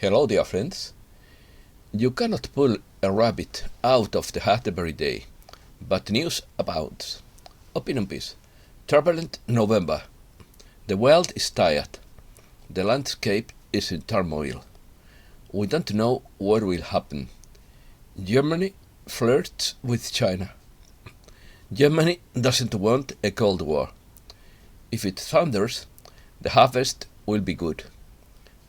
Hello, dear friends. You cannot pull a rabbit out of the hat every day, but news abounds. Opinion piece. Turbulent November. The world is tired. The landscape is in turmoil. We don't know what will happen. Germany flirts with China. Germany doesn't want a Cold War. If it thunders, the harvest will be good.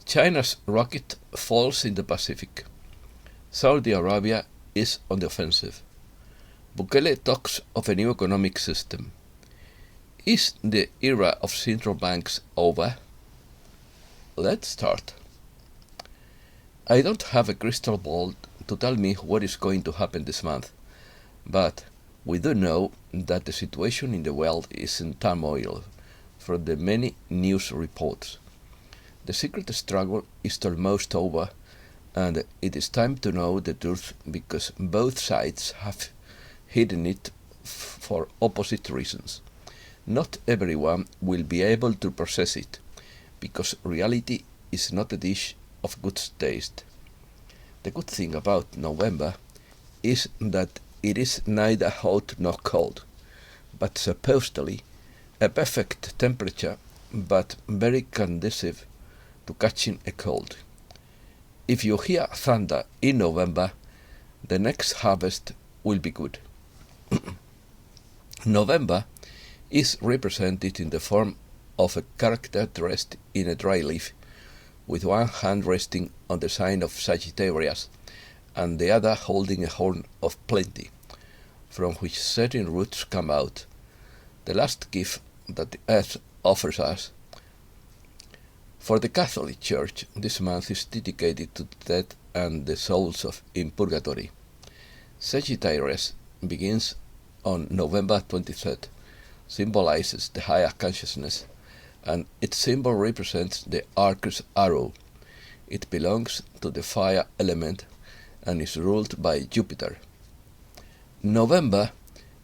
China's rocket falls in the Pacific. Saudi Arabia is on the offensive. Bukele talks of a new economic system. Is the era of central banks over? Let's start. I don't have a crystal ball to tell me what is going to happen this month, but we do know that the situation in the world is in turmoil from the many news reports. The secret struggle is almost over, and it is time to know the truth because both sides have hidden it for opposite reasons. Not everyone will be able to process it, because reality is not a dish of good taste. The good thing about November is that it is neither hot nor cold, but supposedly a perfect temperature, but very conducive to catching a cold. If you hear thunder in November, the next harvest will be good. November is represented in the form of a character dressed in a dry leaf, with one hand resting on the sign of Sagittarius and the other holding a horn of plenty, from which certain roots come out, the last gift that the earth offers us. For the Catholic Church, this month is dedicated to the dead and the souls in purgatory. Sagittarius begins on November 23rd, symbolizes the higher consciousness, and its symbol represents the archer's arrow. It belongs to the fire element and is ruled by Jupiter. November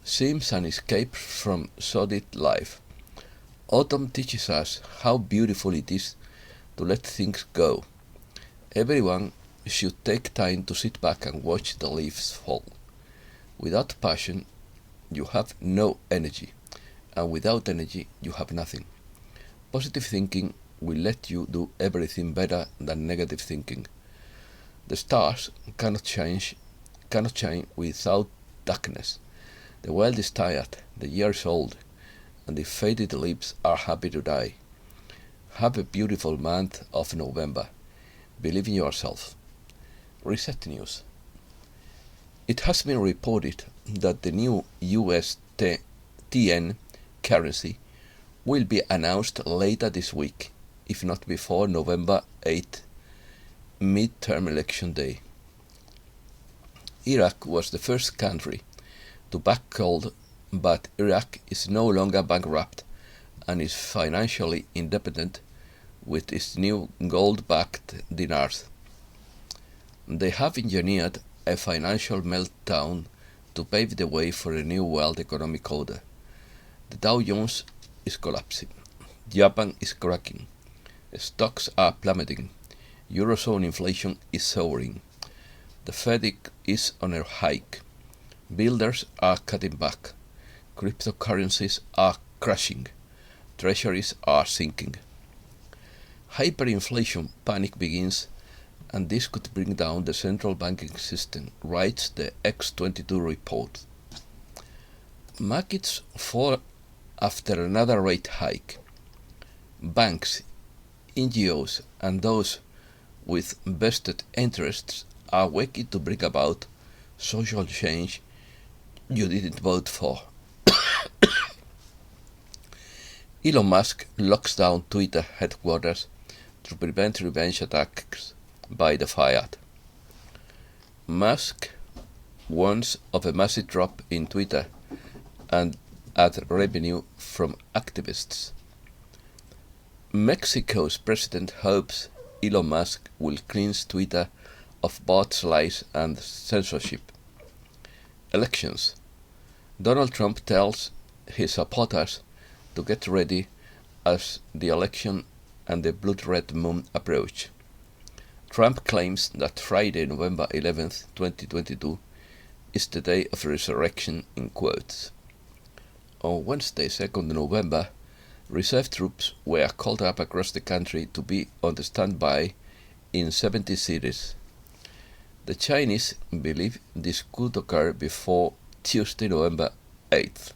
seems an escape from sordid life. Autumn teaches us how beautiful it is to let things go. Everyone should take time to sit back and watch the leaves fall. Without passion, you have no energy, and without energy, you have nothing. Positive thinking will let you do everything better than negative thinking. The stars cannot shine without darkness. The world is tired, the year is old, and the faded leaves are happy to die. Have a beautiful month of November. Believe in yourself. Reset News. It has been reported that the new USTN currency will be announced later this week, if not before November 8th, midterm election day. Iraq was the first country to back gold, but Iraq is no longer bankrupt and is financially independent with its new gold-backed dinars. They have engineered a financial meltdown to pave the way for a new world economic order. The Dow Jones is collapsing. Japan is cracking. Stocks are plummeting. Eurozone inflation is soaring. The Fed is on a hike. Builders are cutting back. Cryptocurrencies are crashing. Treasuries are sinking. Hyperinflation panic begins, and this could bring down the central banking system, writes the X22 report. Markets fall after another rate hike. Banks, NGOs, and those with vested interests are working to bring about social change you didn't vote for. Elon Musk locks down Twitter headquarters to prevent revenge attacks by the Fiat. Musk warns of a massive drop in Twitter and ad revenue from activists. Mexico's president hopes Elon Musk will cleanse Twitter of bots, lies, and censorship. Elections. Donald Trump tells his supporters to get ready as the election and the blood red moon approach. Trump claims that Friday, November 11th, 2022 is the day of resurrection in quotes. On Wednesday, 2nd November, reserve troops were called up across the country to be on the standby in 70 cities. The Chinese believe this could occur before Tuesday, November 8th.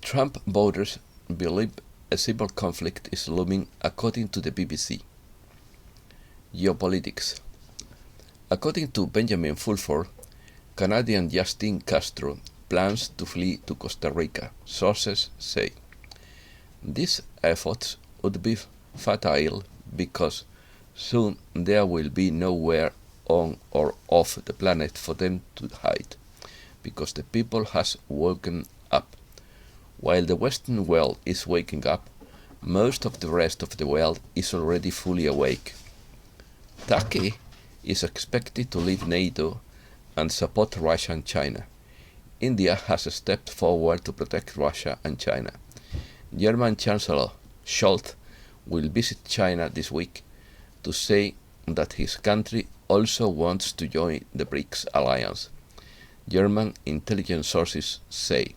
Trump voters believe a civil conflict is looming, according to the BBC. Geopolitics. According to Benjamin Fulford, Canadian Justin Castro plans to flee to Costa Rica, sources say. These efforts would be futile because soon there will be nowhere on or off the planet for them to hide, because the people has woken up. While the Western world is waking up, most of the rest of the world is already fully awake. Turkey is expected to leave NATO and support Russia and China. India has stepped forward to protect Russia and China. German Chancellor Scholz will visit China this week to say that his country also wants to join the BRICS alliance. German intelligence sources say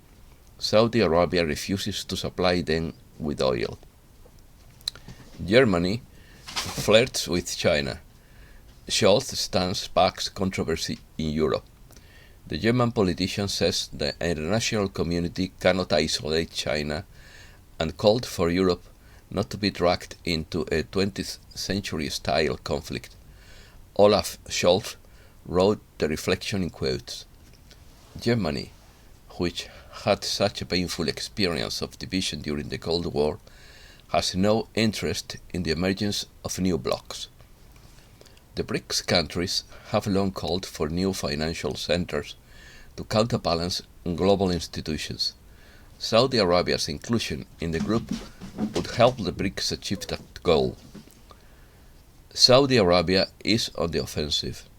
Saudi Arabia refuses to supply them with oil. Germany flirts with China. Scholz stance sparks controversy in Europe. The German politician says the international community cannot isolate China and called for Europe not to be dragged into a 20th century-style conflict. Olaf Scholz wrote the reflection in quotes. Germany, which had such a painful experience of division during the Cold War, has no interest in the emergence of new blocs. The BRICS countries have long called for new financial centers to counterbalance global institutions. Saudi Arabia's inclusion in the group would help the BRICS achieve that goal. Saudi Arabia is on the offensive.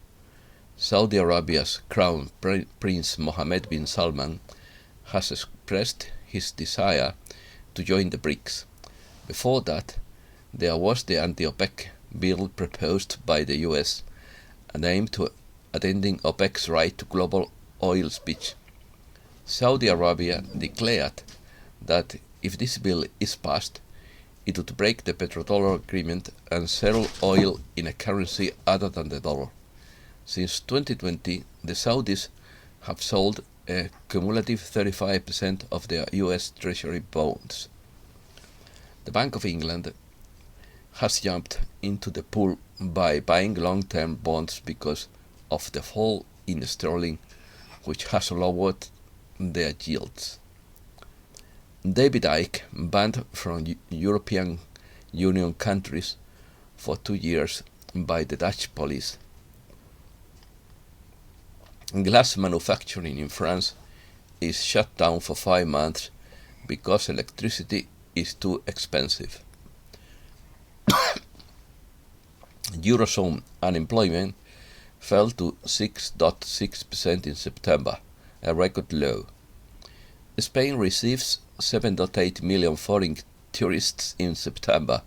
Saudi Arabia's Crown Prince Mohammed bin Salman has expressed his desire to join the BRICS. Before that, there was the anti-OPEC bill proposed by the US and aimed to attending OPEC's right to global oil speech. Saudi Arabia declared that if this bill is passed, it would break the petrodollar agreement and sell oil in a currency other than the dollar. Since 2020, the Saudis have sold a cumulative 35% of their US Treasury bonds. The Bank of England has jumped into the pool by buying long-term bonds because of the fall in sterling, which has lowered their yields. David Icke banned from European Union countries for 2 years by the Dutch police. Glass manufacturing in France is shut down for 5 months because electricity is too expensive. Eurozone unemployment fell to 6.6% in September, a record low. Spain receives 7.8 million foreign tourists in September,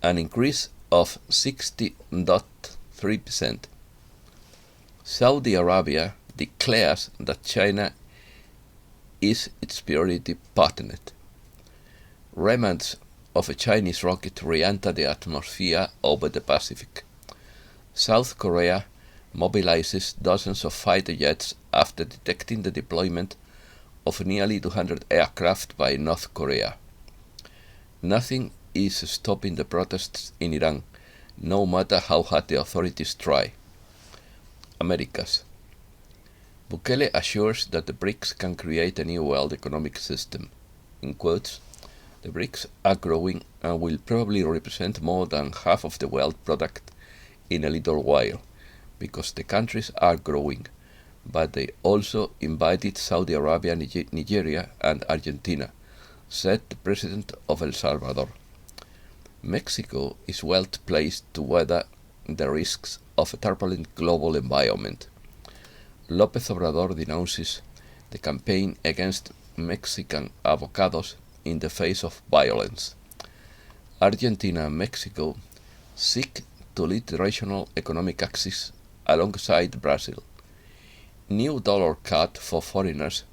an increase of 60.3%. Saudi Arabia declares that China is its priority partner. Remnants of a Chinese rocket re-enter the atmosphere over the Pacific. South Korea mobilizes dozens of fighter jets after detecting the deployment of nearly 200 aircraft by North Korea. Nothing is stopping the protests in Iran, no matter how hard the authorities try. Americas. Bukele assures that the BRICS can create a new world economic system. In quotes, the BRICS are growing and will probably represent more than half of the world product in a little while, because the countries are growing, but they also invited Saudi Arabia, Nigeria, and Argentina, said the president of El Salvador. Mexico is well placed to weather the risks of a turbulent global environment. López Obrador denounces the campaign against Mexican avocados in the face of violence. Argentina and Mexico seek to lead the regional economic axis alongside Brazil. New dollar cut for foreigners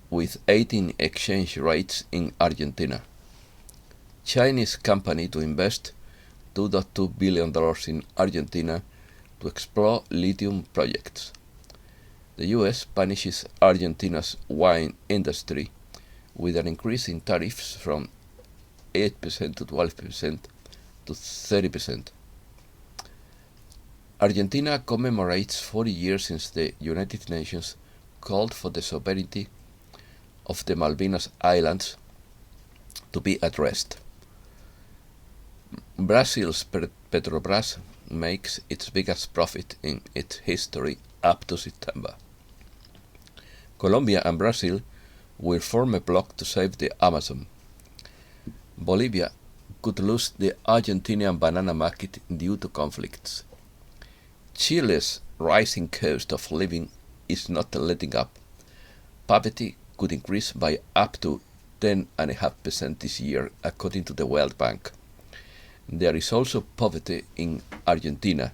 with 18 exchange rates in Argentina. Chinese company to invest $2.2 billion in Argentina to explore lithium projects. The US punishes Argentina's wine industry with an increase in tariffs from 8% to 12% to 30%. Argentina commemorates 40 years since the United Nations called for the sovereignty of the Malvinas Islands to be addressed. Brazil's Petrobras makes its biggest profit in its history up to September. Colombia and Brazil will form a bloc to save the Amazon. Bolivia could lose the Argentinian banana market due to conflicts. Chile's rising cost of living is not letting up. Poverty could increase by up to 10.5% this year, according to the World Bank. There is also poverty in Argentina.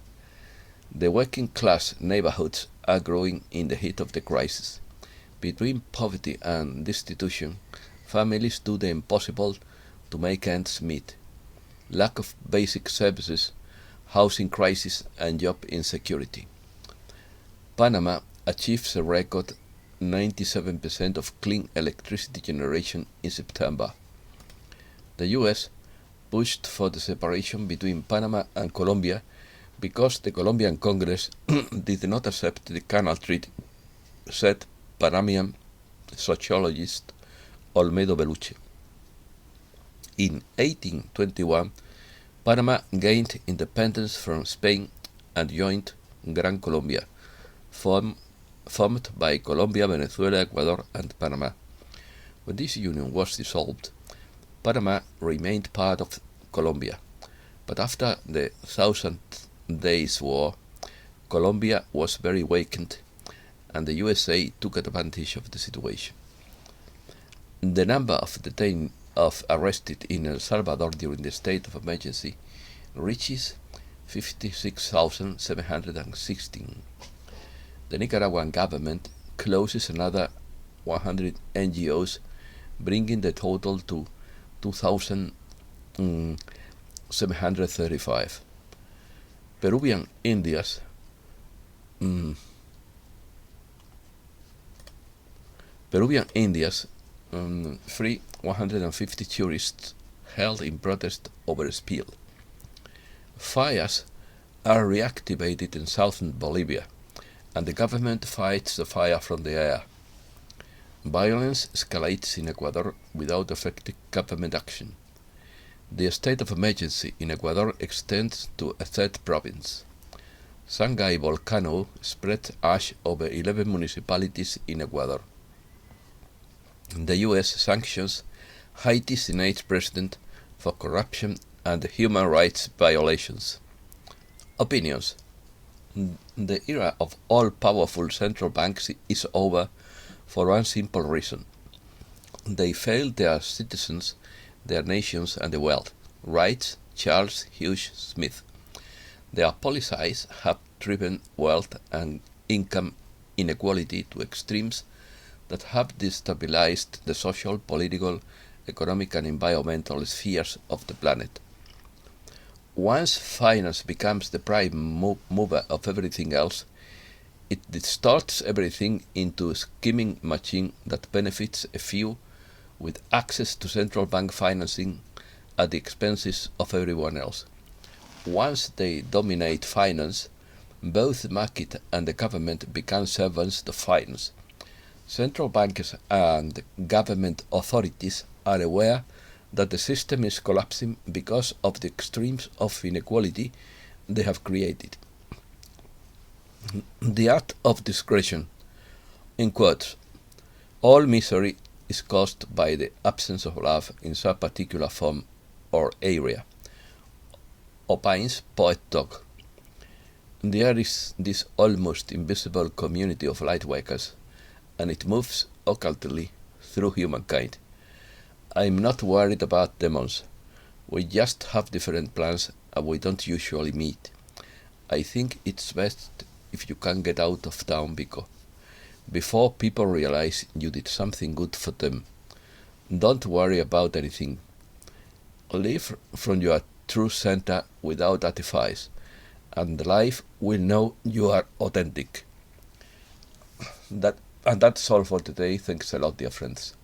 The working class neighborhoods are growing in the heat of the crisis. Between poverty and destitution, families do the impossible to make ends meet. Lack of basic services, housing crisis, and job insecurity. Panama achieves a record 97% of clean electricity generation in September. The US pushed for the separation between Panama and Colombia because the Colombian Congress did not accept the Canal Treaty, said Panamanian sociologist Olmedo Beluche. In 1821, Panama gained independence from Spain and joined Gran Colombia, formed by Colombia, Venezuela, Ecuador, and Panama. When this union was dissolved, Panama remained part of Colombia, but after the Thousand Days War, Colombia was very weakened, and the USA took advantage of the situation. The number of arrested in El Salvador during the state of emergency reaches 56,716. The Nicaraguan government closes another 100 NGOs, bringing the total to 2,735. Peruvian Indians free 150 tourists held in protest over a spill. Fires are reactivated in southern Bolivia, and the government fights the fire from the air. Violence escalates in Ecuador without effective government action. The state of emergency in Ecuador extends to a third province. Sangay volcano spread ash over 11 municipalities in Ecuador. The US sanctions Haiti's Senate president for corruption and human rights violations. Opinions. The era of all-powerful central banks is over for one simple reason. They failed their citizens, their nations, and the world, writes Charles Hughes Smith. Their policies have driven wealth and income inequality to extremes that have destabilized the social, political, economic, and environmental spheres of the planet. Once finance becomes the prime mover of everything else, it distorts everything into a scheming machine that benefits a few with access to central bank financing at the expenses of everyone else. Once they dominate finance, both the market and the government become servants to finance. Central banks and government authorities are aware that the system is collapsing because of the extremes of inequality they have created. The art of discretion, in quotes, all misery is caused by the absence of love in some particular form or area, opines poet Dog. There is this almost invisible community of lightworkers, and it moves occultly through humankind. I'm not worried about demons. We just have different plans and we don't usually meet. I think it's best if you can get out of town, before people realize you did something good for them. Don't worry about anything. Live from your true center without artifice, and life will know you are authentic. That's all for today. Thanks a lot, dear friends.